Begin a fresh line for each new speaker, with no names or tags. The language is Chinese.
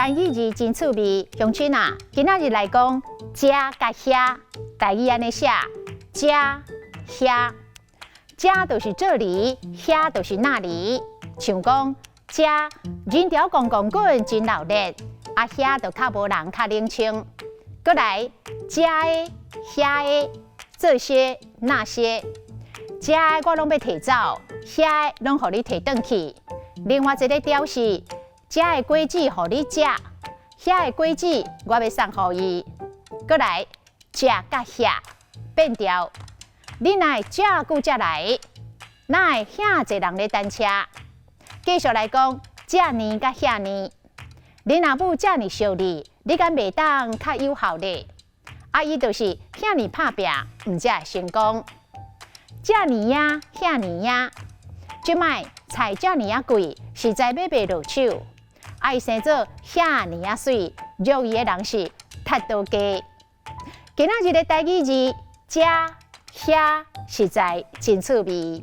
单语字真趣味，乡亲啊，今仔日来讲遮甲遐，台语安尼写，遮遐，遮就是这里，遐就是那里。像讲遮人潮滚滚滚，真闹热，啊遐就较无人，较冷清。过来，遮的、遐的，这些那些，遮的我拢要摕走，遐的拢互你摕转去。另外一个调是。遮的果子互你食，遐的果子我要送互伊。过来，遮甲遐变调，你若会遮久才来，哪会遐侪人咧等车？继续来讲，遮年甲遐年，你若母遮尔惜你，你敢袂当较有效咧？啊，伊就是遐尼拍拼，毋才会成功。遮年呀，遐年呀，即摆菜遮尔啊贵，实在买袂落手。爱生做遐尼啊水，肉伊的人是太多家。今仔日的台语字，遮、遐实在真趣味。